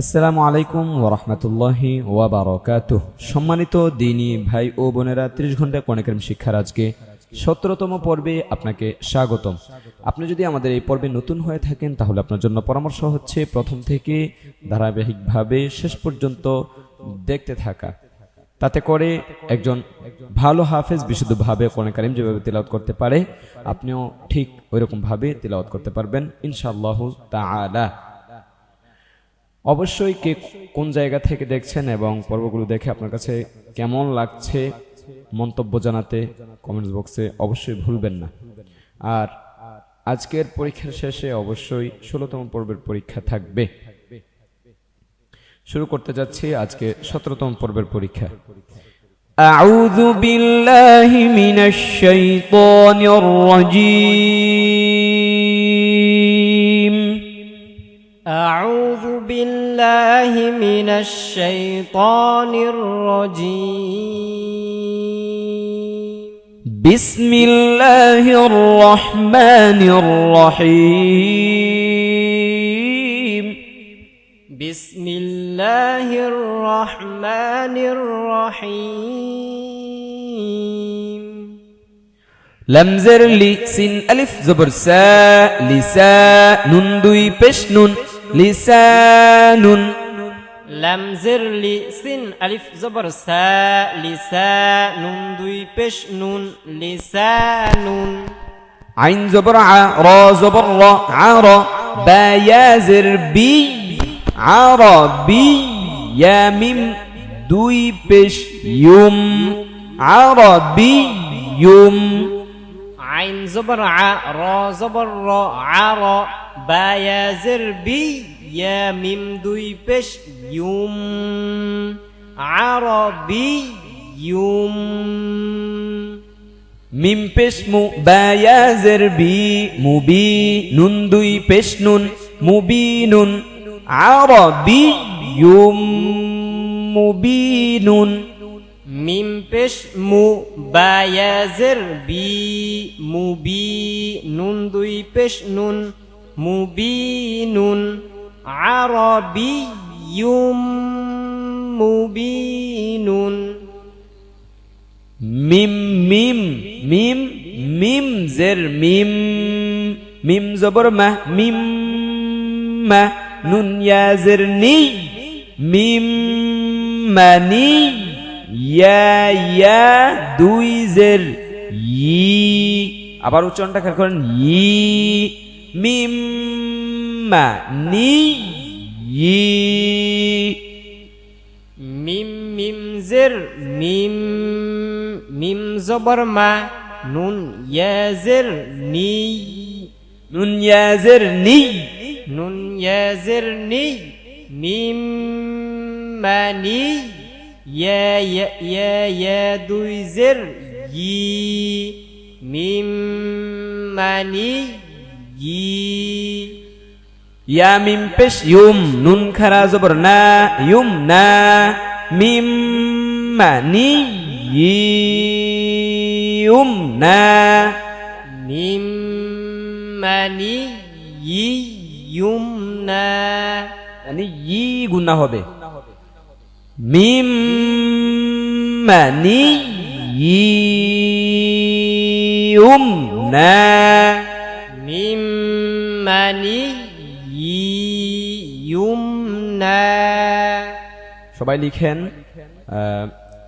আসসালামু আলাইকুম ওয়া রাহমাতুল্লাহি ওয়া বারাকাতুহু। সম্মানিত দ্বীনী ভাই ও বোনেরা, 30 ঘন্টা কোরআন কারীম শিক্ষার আজকে 17তম পর্বে আপনাকে স্বাগতম। আপনি যদি আমাদের এই পর্বে নতুন হয়ে থাকেন তাহলে আপনার জন্য পরামর্শ হচ্ছে প্রথম থেকে ধারাবাহিকভাবে শেষ পর্যন্ত দেখতে থাকা। তাতে করে একজন ভালো হাফেজ বিশুদ্ধভাবে কোরআন কারীম যেভাবে তিলাওয়াত করতে পারে, আপনিও ঠিক ওইরকম ভাবে তিলাওয়াত করতে পারবেন ইনশাআল্লাহ তাআলা। অবশ্যই কে কোন জায়গা থেকে দেখছেন এবং পর্বগুলো দেখে আপনার কাছে কেমন লাগছে মন্তব্য জানাতে কমেন্টস বক্সে অবশ্যই ভুলবেন না। আর আজকের পরীক্ষার শেষে অবশ্যই 16তম পর্বের পরীক্ষা থাকবে। শুরু করতে যাচ্ছি আজকে 17তম পর্বের পরীক্ষা। আউযু বিল্লাহি মিনাশ শাইতানির রাজীম। أعوذ بالله من الشيطان الرجيم. بسم الله الرحمن الرحيم. بسم الله الرحمن الرحيم. لم زر لي سين ألف زبر سا لسا نون دوي بش نون لسان. لم زر لي سين ألف زبر سا لسا نون دوي بش نون لسان. عين زبر ع را زبر را عرا با يا زر بي عربي يا ميم دوي بش يوم عربي يوم. عين زبر ع را زبر را عرا با يا زر بي يا ميم دوي بش يوم عربي يوم. মিম পেশ মু বা ইয়া জের বি মুবি নুন দুই পেশ নুন মুবিনুন আরাবিয়ুম মুবিনুন. মিম পেশ মু বা ইয়া জের বি মুবি নুন দুই পেশ নুন মুবিনুন আরাবিয়ুম মুবিনুন. মিম মিম মিম মিম জের মিম মিম জবর মা মিম মা নুন ইয়া জের নি মিম মানি ইয়া ইয়া দুই জের ই. আবার উচ্চারণটা খেয়াল করেন, ই মিম মা নি ই. মিম মিম জের মিম মিম জবর মা নুন ইয়া জের নি নুন ইয়া জের নি নুন ইয়া জের নি মিম মানি ইয়া ইয়া ইয়া ইয়া দুই জের ই মিম মানি ই. ইয়া মিম পেশ ইউম নুন খারা জবর না ইউম না মিম মানি ইউম না মিম মানি ইয়ুম না. মানে ই গুণা হবে। মিম মানি ইউম না মিম মানি ইয়ুম না. সবাই লিখেন।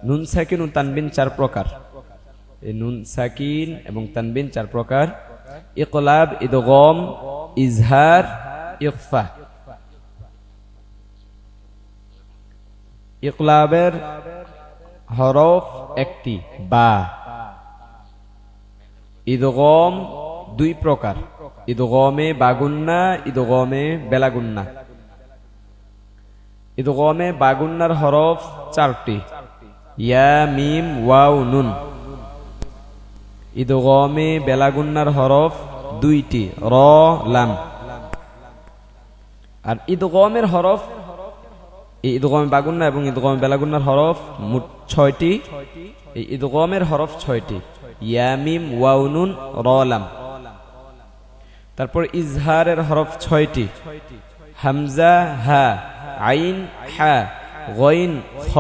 নুন সাকিন ও তানবিন 4 প্রকার। এই নুন সাকিন এবং তানবিন 4 প্রকার: ইকলাব, ইদগম, ইজহার, ইখফা। ইকলাবের হরফ একটি বা। ইদগম 2 প্রকার: ইদগমে বাগুন্না, ইদগমে বেলাগুন্না। ইদগমে বাগুন্নার হরফ 4টি: ইয়া মিম ওয়াও নুন। ইদগমে বেলাগুন্নার হরফ 2টি: র লাম। আর ইদগমের হরফ, এই ইদগমে বাগুন্না এবং ইদগমে বেলাগুন্নার হরফ মোট 6টি। এই ইদগমের হরফ 6টি: ইয়া মিম ওয়াও নুন র লাম। তারপর ইজহারের হরফ 6টি: হামজা হা আইন হা গইন খ।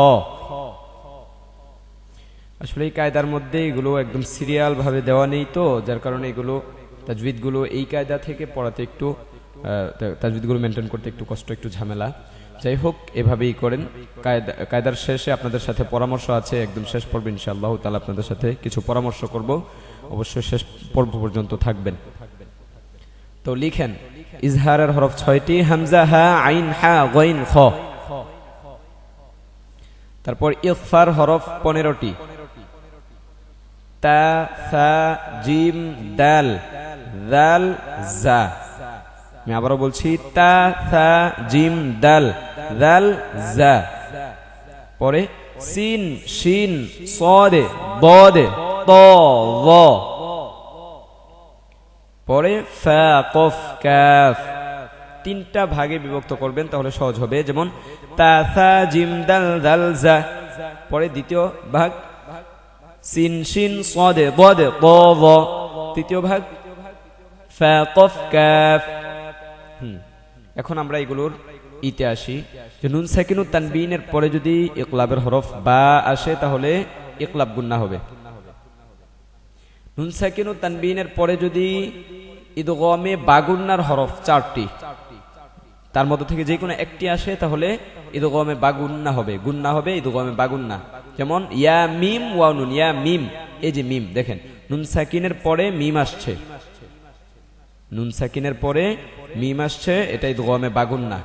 আসলে এই কায়দার মধ্যে এগুলো একদম সিরিয়াল ভাবে দেওয়া নেই, তো যার কারণে এগুলো তাজবিদগুলো এই কায়দা থেকে পড়াতে একটু তাজবিদগুলো মেনটেন করতে একটু কষ্ট, একটু ঝামেলা। যাই হোক, এভাবেই করেন। কায়দার শেষে আপনাদের সাথে পরামর্শ আছে, একদম শেষ পর্বে ইনশাআল্লাহ তাআলা আপনাদের সাথে কিছু পরামর্শ করব, অবশ্যই শেষ পর্ব পর্যন্ত থাকবেন। তো লিখেন, ইজহারের হরফ 6টি, হামজা হা আইন হা গইন খ। তারপর ইখফার হরফ 15টি, তা সা জিম দাল দাল জা। আমি আবারও বলছি, তা সা জিম দাল দাল জা। পরে সিন শিন সদে দদে ত য। পরে ফা কফ কাফ। 3টা ভাগে বিভক্ত করবেন, তাহলে সহজ হবে। যেমন তা সা জিম দাল দাল জা। পরে দ্বিতীয় ভাগ সিন শিন সদে দদে ত য। তৃতীয় ভাগ ফা কফ কাফ। এখন আমরা এগুলোর ইতে আসি। যে নুন সাকিনুত তানবিনের পরে যদি ইকলাবের হরফ বা আসে তাহলে ইকলাব গুন্না হবে। নুন সাকিনুত তানবিনের পরে যদি ইদগামে বাগুন্নার হরফ 4টি, তার মধ্যে থেকে যে কোনো একটি আসে তাহলে ইদগামে বাগুন্না হবে, গুন্না হবে ইদগামে বাগুন্না। যেমন ইয়া মিম ওয়া নুন, ইয়া মিম, এই যে মিম দেখেন, নুন সাকিনের পরে মিম আসছে, নুন সাকিনের পরে মিম আসছে, এটা ইদগামে বাগুন্না,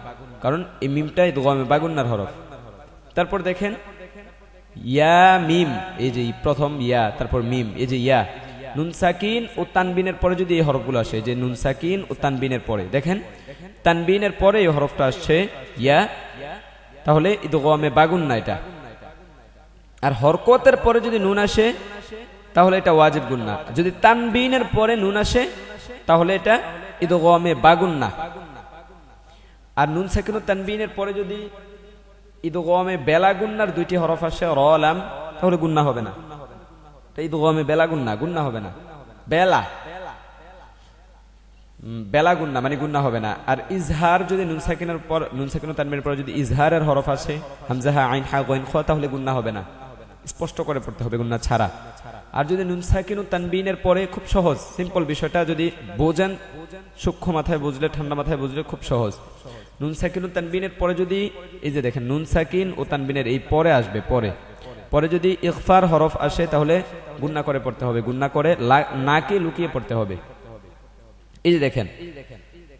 কারণ এই মিমটা ইদগামে বাগুন্নার হরফ। তারপর দেখেন ইয়া মিম, এই যে প্রথম ইয়া, তারপর মিম, এই যে ইয়া। নুন সাকিন ও তানবিনের পরে যদি এই হরফগুলো আসে, যে নুন সাকিন ও তানবিনের পরে, দেখেন তানবিনের পরে এই হরফটা আসছে ইয়া, তাহলে ইদগামে বাগুন্না এটা। আর হরকতের পরে যদি নুন আসে তাহলে এটা ওয়াজিব গুন্না। যদি তানবিনের পরে নুন আসে তাহলে এটা ইদগামে বাগুন্না। আর নুন সাকিন ও তানবিনের পরে যদি ইদগামে বেলা গুন্নার 2টি হরফ আসে র লাম, তাহলে গুন্না হবে না, এটা ইদগামে বেলা গুন্না, গুন্না হবে না। বেলা বেলা গুন্না মানে গুন্না হবে না। আর ইজহার যদি নুন সাকিনের পর, নুন সাকিন ও তানবিনের পরে যদি ইজহারের হরফ আসে হামজা হা আইন হা গইন খ, তাহলে গুন্না হবে না, স্পষ্ট করে পড়তে হবে গুন্না ছাড়া। আর যদি নুন সাকিন ও তানবিনের পরে, খুব সহজ সিম্পল বিষয়টা, যদি বোঝেন সূক্ষ্ম মাথায় বুঝলে, ঠান্ডা মাথায় বুঝলে খুব সহজ। নুন সাকিন ও তানবিনের পরে যদি, এই যে দেখেন নুন সাকিন ও তানবিনের এই পরে আসবে, পরে পরে যদি ইখফার হরফ আসে তাহলে গুন্না করে পড়তে হবে, গুন্না করে নাকে লুকিয়ে পড়তে হবে। এই যে দেখেন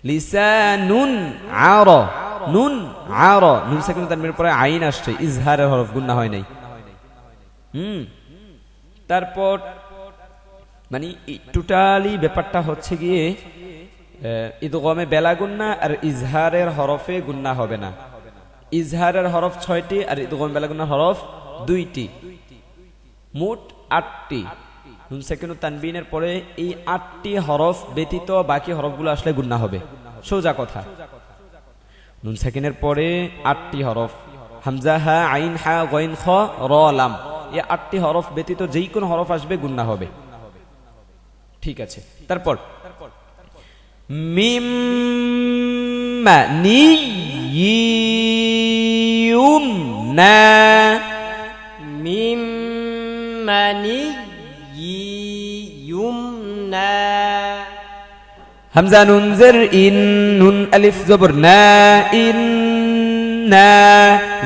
লিসানুন আর, নুন আর, নুন সাকিন ও তানবিনের পরে আইন আসছে, ইজহারের হরফ, গুন্না হয় নাই। তারপর মানে টোটালি ব্যাপারটা হচ্ছে গিয়ে ইদগামে বেলা গুন্না আর ইজহারের হরফে গুন্না হবে না। ইজহারের হরফ 6টি আর ইদগামে বেলা গুন্নার হরফ 2টি, মোট 8টি। নুন সাকিন ও তানবিনের পরে এই 8টি হরফ ব্যতীত বাকি হরফগুলো আসলে গুন্না হবে, সোজা কথা। নুন সাকিনের পরে 8টি হরফ, হামজা হা আইন হা গইন খ র লাম, এই 8টি হরফ ব্যতীত যেই কোন হরফ আসবে গুন্না হবে। ঠিক আছে। তারপর মিম নি ইউম না, মিম মানি ইউমনা। হামজা নুন জের ইন, নুন আলিফ জবর না, ইন না,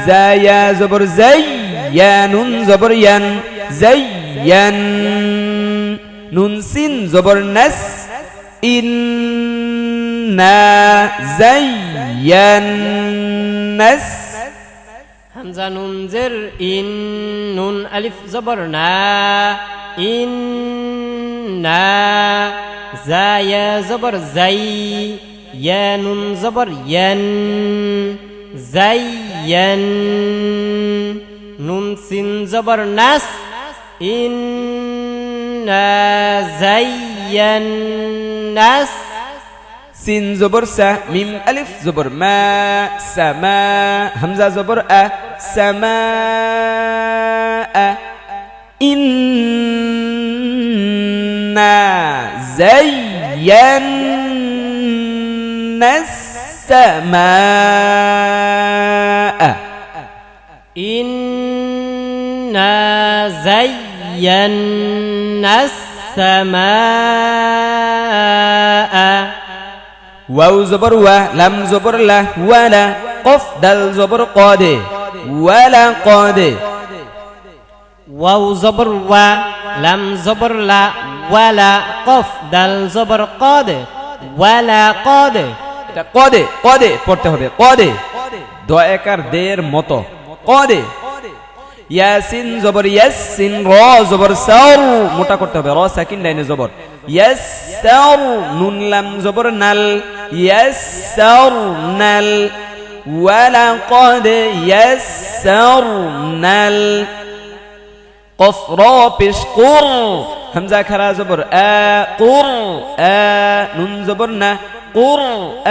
জা ইয়া জবর জাই, ইয়া নুন জবর ইয়ান, জাইয়ান, নুন সিন জবর নাস, ইন্না জাইয়ান্নাস। হামজা নুন জের ইন, নুন আলিফ জবর না, ইন্না, জা ইয়া জবর জাই, ইয়া নুন জবর ইয়ান, জাইয়ান, নুন সিন জবর নাস, ইন্না জাইয়ান্নাস। সিন জবর সা, মিম আলিফ জবর মা, সামা, হামজা জবর আ, সামা, ইন্না জাইয়ান্নাস সামা। إنا زينا السماء ওয়াও জবর ওয়া লাম জবর লা ওয়ালা কফ দাল জবর কদে ওয়ালা কদে ওয়াও জবর ওয়া লাম জবর লা ওয়ালা কফ দাল জবর কদ ওয়ালা কদ এটা কদে কদে পড়তে হবে কদে দয়াকার দের মতো কদে ইয়াসিন জবর ইয়াসিন র জবর সার মোটা করতে হবে র সাকিন লাইনে জবর ইয়াসার নুন লাম জবর নাল ইয়াসার নাল ওয়ালা কদ ইয়াসার নাল কফ র পেশ কুর হামজা খারা জবর আ কুর আ নুন জবর না কুর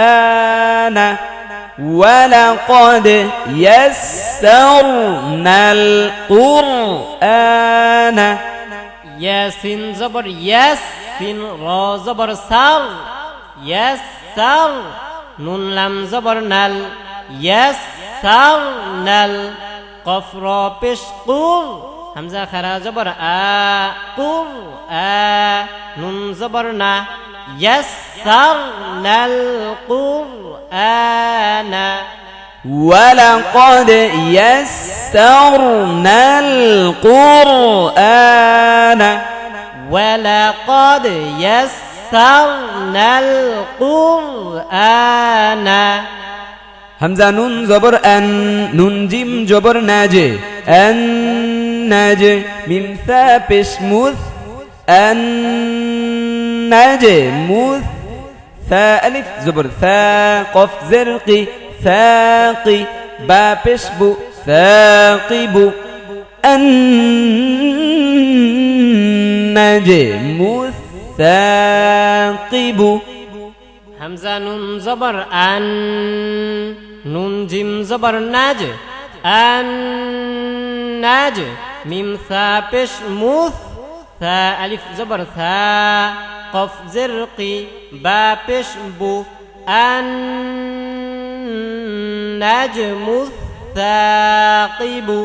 আনা ولقد يسرنا القرآن ইয়াসিন জবর ইয়াস সিন র জবর সার ইয়াসার নুন লাম জবর নাল ইয়াসার নাল কফ র পেশ কুর হামজা খারা জবর আ কুর আ নুন জবর না ইয়াসারনাল কুরআন ولقد يسرنا القرآن ولقد يسرنا القرآن হামজা নুন জবর আন নুন জিম জবর নাজে আন নাজে মিম সা পেশ মুজ আন নাজে মুজ সা আলিফ জবর সা কফ জরকি সাকি বা পেশ বু সাকিবু আন নাজে মুজ সাকিবু হামজা নুন জবর আন নুন জিম জবর নাজ আন নাজ মিম সা পেশ মুস সা আলিফ জবর সা কফ জরকি বা পেশ বু আন নাজমু সাকিবু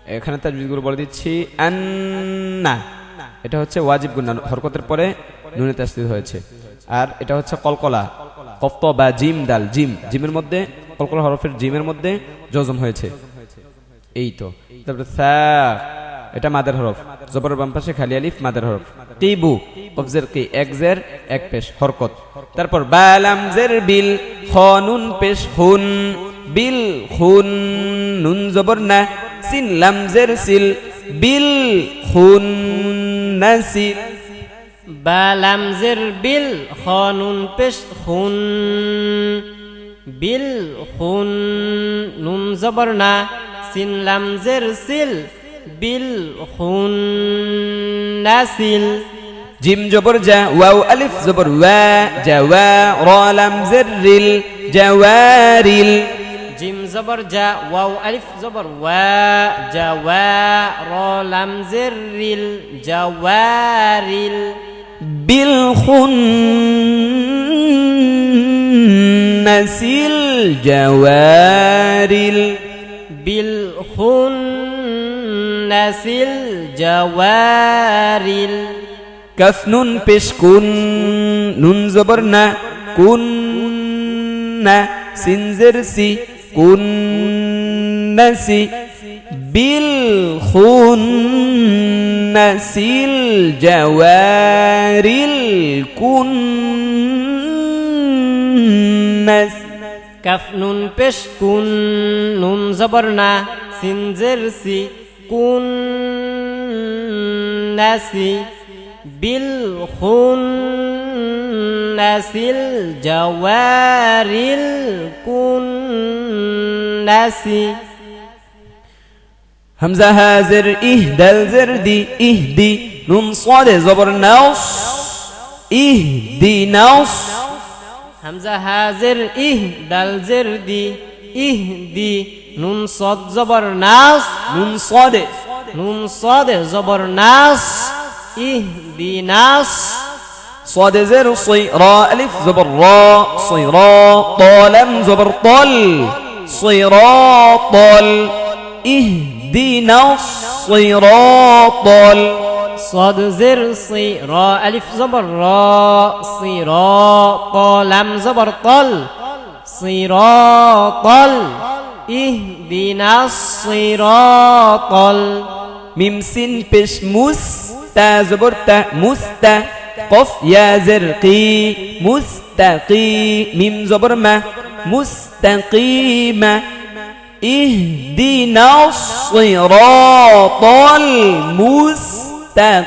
এখানে তাজবিদগুলো বলে দিচ্ছি আন্না এটা হচ্ছে ওয়াজিব গুন্না হরকতের পরে নুনে তাসদীদ হয়েছে আর এটা হচ্ছে কলকলা কফ বা জিম দাল জিম জিমের মধ্যে কলকলা হরফের জিমের মধ্যে জজম হয়েছে এই তো তারপরে সা এটা মাদের হরফ জবরের বাম পাশে খালি আলিফ মাদের হরফ কিবু কফজের কি এক জের এক পেশ হরকত তারপর বা লাম জের বিল খ নুন পেশ হুন বিল হুন নুন জবর না সিন লাম জের সিল বিল হুন নাসিল বা লাম জের বিল খ নুন পেশ হুন বিল হুন নুন জবর না সিন লাম জের সিল বিল হুন নাসিল জিম জবর জা ওয়াও আলিফ জবর ওয়া জাওয়া র লাম জের রিল জাওয়ারিল জিম জবর জা ওয়াও আলিফ জবর ওয়া জাওয়া র লাম জের রিল জাওয়ারিল বিল খুন্নাসিল জাওয়ারিল বিল খুন্নাসিল জাওয়ারিল কাফ নুন পেশ কুন নুন জবর না কুন না সিন জের সি কুন নাসি বিল খুন্নাসিল জাওয়ারিল কুন্নাস কাফ নুন পেশ কুন নুন জবর না সিন জের সি কুন নাসি বিল খুন্নাসিল জাওয়ারিল কুন্নাসি হামজা হাজের ইহ দাল জের দি ইহদি নুন সাদে জবর নাস ইহদি নাস হামজা হাজের ইহ দাল জের দি ইহদি নুন সদ জবর নাস নুন সাদে নুন সদে জবর নাস ইহদি নাস صاد زر صي را ألف زبر را صيرا طالم زبر طل صراطل اهدنا الصراط صاد زر صي را ألف زبر را صراط لام زبر طل صراط اهدنا الصراط মিম সিন পেশ মুস তা জবর তা মুস্তা কফ ইয়া জের কি মুস্তাকি মিম জবর মা মুস্তাকিমা ইহদিনাস সিরাতাল মুস্তাকিমা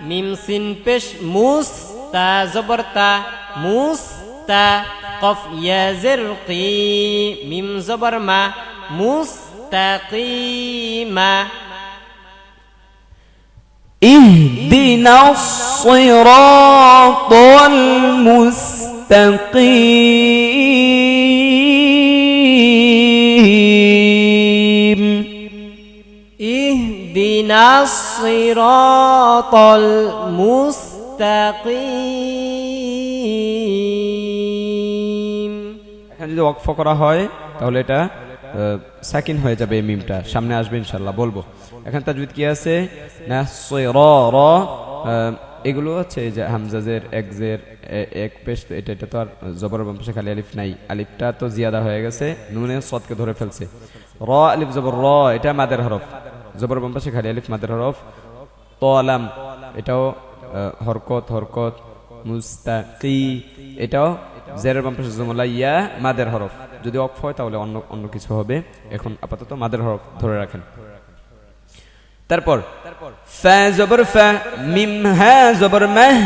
মিম সিন পেশ মুস তা জবর তা মুস তা কফ ইয়া জের কি মিম জবর মা মুস্তাকিমা اهدنا الصراط المستقيم اهدنا الصراط المستقيم এখানে যদি ওয়াকফ করা হয় তাহলে এটা সাকিন হয়ে যাবে এই মিমটা সামনে আসবে ইনশাআল্লাহ বলবো এখানে তাজবিদ কি আছে না র এগুলো আছে যে হামজাজের একজের এক পেশ এটা তো আর জবর বাম পাশে খালি আলিফ নাই আলিফটা তো জিয়াদা হয়ে গেছে নুনে সদকে ধরে ফেলছে র আলিফ জবর র এটা মাদের হরফ জবর বাম পাশে খালি আলিফ মাদের হরফ তালাম এটাও হরকত মুস্তাকি এটাও জেরের বাম পাশে জমলা ইয়া মাদের হরফ যদি অফ হয় তাহলে অন্য কিছু হবে এখন আপাতত মাদের হরফ ধরে রাখেন তারপর ফা জবর ফা মিম হা জবর মাহ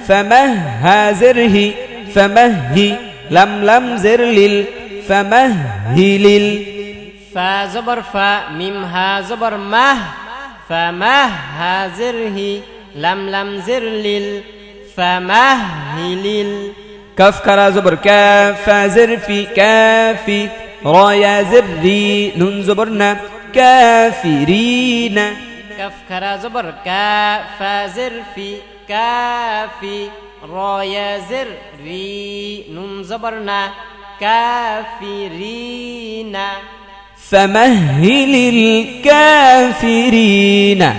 ফামাহ হা জের হি ফামাহি লাম লাম জের লিল ফামাহিলিল ফা জবর ফা মিম হা জবর মাহ ফামাহ হা জের হি লাম লাম জের লিল ফামাহিলিল كف كرا زبر كاف فا زر في كافي را يا زر ري نون زبرنا كافرين كف كرا زبر كا فا زر في كافي را يا زر ري نون زبرنا كافرين فمهل الكافرين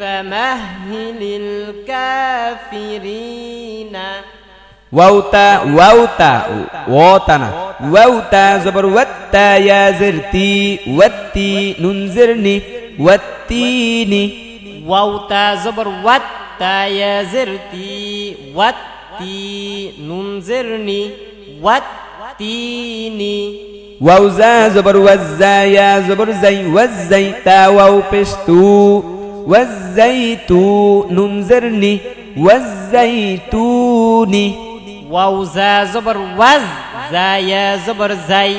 فمهل الكافرين واوتا ووتنا واوتا زبر وتا يا زرتي وتي ننزرني والتيني واوتا زبر وتا يا زرتي وتي ننزرني والتيني واوزا زبر وزا يا زبر زي وزي تا واو بشتو والزيتو ننزرني والزيتوني واو زا زبر وز زا يا زبر زي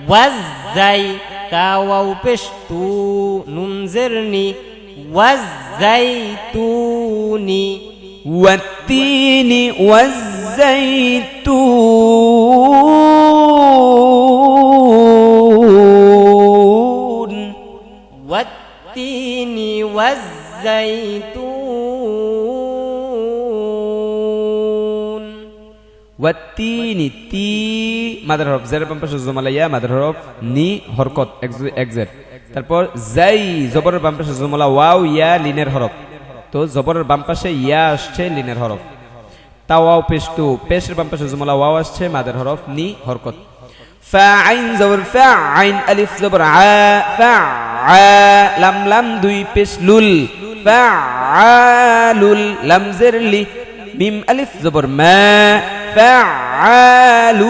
وز زي تا واو بشتو ننزرني والزيتوني والتين والزيتون والتين والزيتون والتين تي মাদার হরফ জের বাম পাশে জুমালাইয়া মাদার হরফ নি হরকত একজের তারপর জাই জবরের বাম পাশে জুমলা ওয়াও ইয়া লিনের হরফ তো জবরের বাম পাশে ইয়া আসছে লিনের হরফ তা ওয়াও পেশ টু পেশের বাম পাশে জুমলা ওয়াও আসছে মাদার হরফ নি হরকত ফা আইন জবর ফা আইন আলিফ জবর আ ফা আ লাম লাম দুই পেশ লুল ফা আলুল লাম জের লি মিম আলিফ জবর মা فعال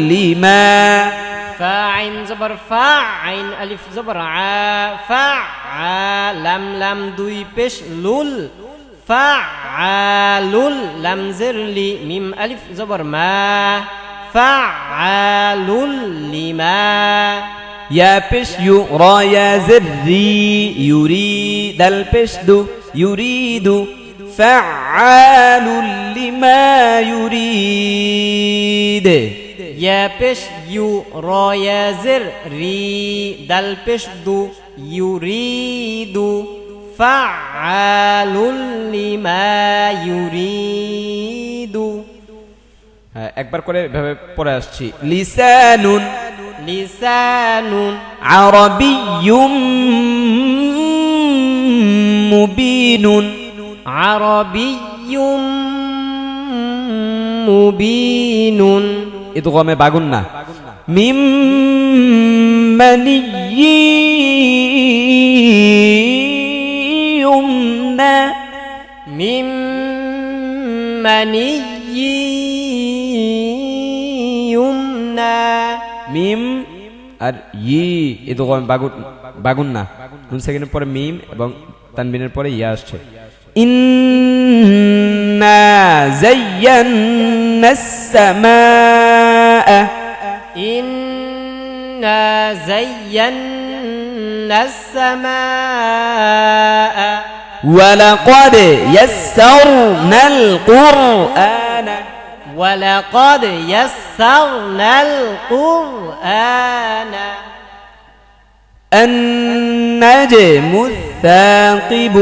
لما فاعن زبر فاعن ألف زبر ع فعال لم لم دوي بش لول فعال لم زر لي ميم ألف زبر ما فعال لما يا بش يرى يا زري يريد البش دو يريد فعال لما يريد يا بش يو را يا زر ري دل بش دو يريد فعال لما يريد একবার করে এভাবে পড়ে আসছি লিসানুন লিসানুন আরাবিয়্যুম মুবিনুন আরাবিয়্যুম মুবিনুন ইদগামে বাগুন না মিম মানিয়্যুমনা মিম মানিয়্যুমনা মিম আর ই ইদগামে বাগুন না নুন সেকেন্ডের পরে মিম এবং তানবিনের পরে ইয়া আসছে ইন্না যায়্যানাস সামাআ ইন্না যায়্যানাস সামাআ ওয়ালাকাদ ইয়াসসারনাল কুরআনা ولقد يسرنا القرآن النجم الثاقب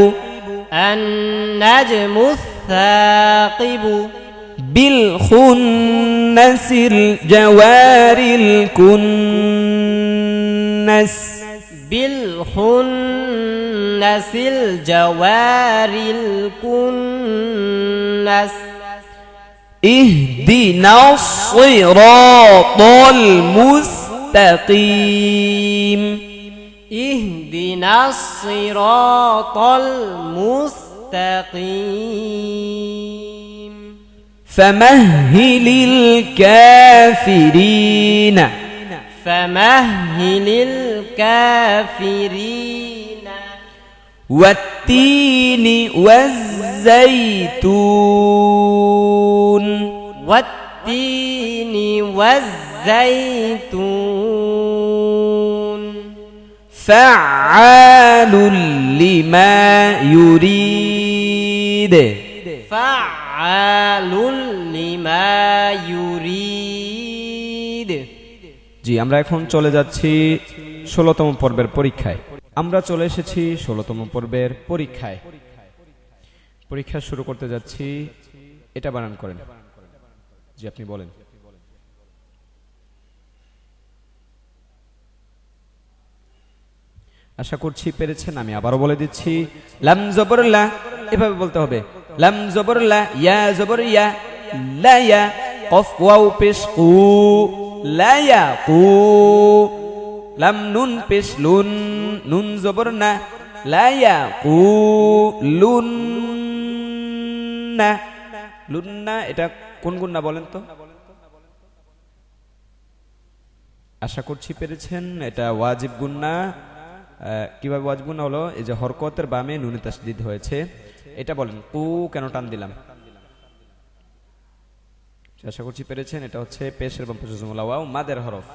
النجم الثاقب بالخنس الجوار الكنس بالخنس الجوار الكنس اهدنا الصراط المستقيم اهدنا الصراط المستقيم فمهل الكافرين فمهل الكافرين والتين والزيتون والتين والزيتون فعال لما يريد فعال لما يريد জি আমরা এখন চলে যাচ্ছি 16তম পর্বের পরীক্ষায় আমরা চলে এসেছি 16তম পর্বের পরীক্ষায় পরীক্ষা শুরু করতে যাচ্ছি এটা বানান করেন জি আপনি বলেন আশা করছি পেরেছেন আমি আবারো বলে দিচ্ছি লাম জবর লা এভাবে বলতে হবে লাম জবর লা ইয়া জবর ইয়া লা ইয়া কফ ওয়াও পেশ কু লা ইয়া কু লাম নুন পেশ লুন নুন জবর না লা ইয়া কু লুন না লুন্না এটা কোন গুন্না বলেন তো আশা করছি পেরেছেন এটা ওয়াজিব গুন্না কিভাবে ওয়াজিব গুন্না হলো এই যে হরকতের বামে নুনে তাসদীদ হয়েছে এটা বলেন কু কেন টান দিলাম আশা করছি পেরেছেন এটা হচ্ছে পেশের বাম পাশে জুমলা ওয়াও মাদের হরফ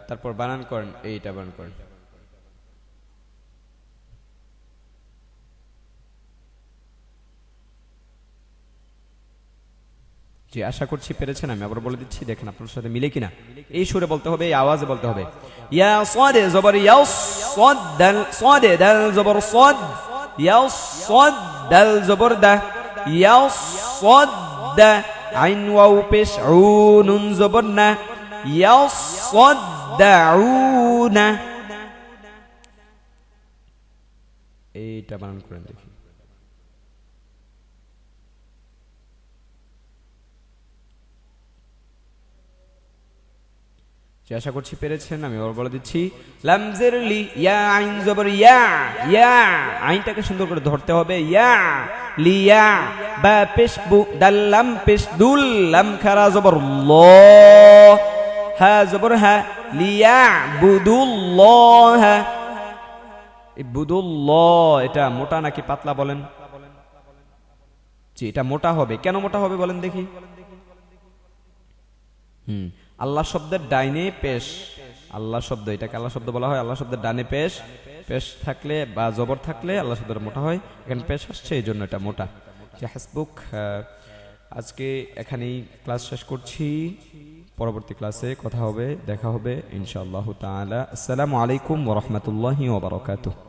তারপর বানান করেন এইটা বানান করেন জি আশা করছি পেরেছেন আমি আবার বলে দিচ্ছি দেখেন আপনার সাথে মিলে কিনা এই সুরে বলতে হবে এই আওয়াজে বলতে হবে ইয়া সাদে জবর ইয়াস সাদ দাল সাদে দাল জবর সাদ ইয়াস সাদ দাল জবর দা ইয়াস সাদ দা আইন ওয়াও পেশ উ নুন জবর না ইয়াস সাদ দাউনা এইটা বানান করেন দেখি আশা করছি পেরেছেন আমি আবার বলে দিচ্ছি লামজের লি ইয়া আইন জবর ইয়া ইয়া আইনটাকে সুন্দর করে ধরতে হবে ইয়া লিয়া বা পেশ বু দাল লাম পেশ দুল লাম খারা জবর ল হা জবর হা লিয়া বুদুল্লাহ বুদুল্লাহ এটা মোটা নাকি পাতলা বলেন জি এটা মোটা হবে কেন মোটা হবে বলেন দেখি আল্লাহ শব্দের ডাইনে পেশ আল্লাহ শব্দ এটাকে আল্লাহ শব্দ বলা হয় আল্লাহ শব্দের ডানে পেশ পেশ থাকলে বা জবর থাকলে আল্লাহ শব্দটা মোটা হয় এখানে পেশ আসছে এই জন্য এটা মোটা যে হাসবুক আজকে এখানেই ক্লাস শেষ করছি পরবর্তী ক্লাসে কথা হবে দেখা হবে ইনশাআল্লাহ তাআলা আসসালামু আলাইকুম ওয়া রাহমাতুল্লাহি ওয়া বারাকাতুহু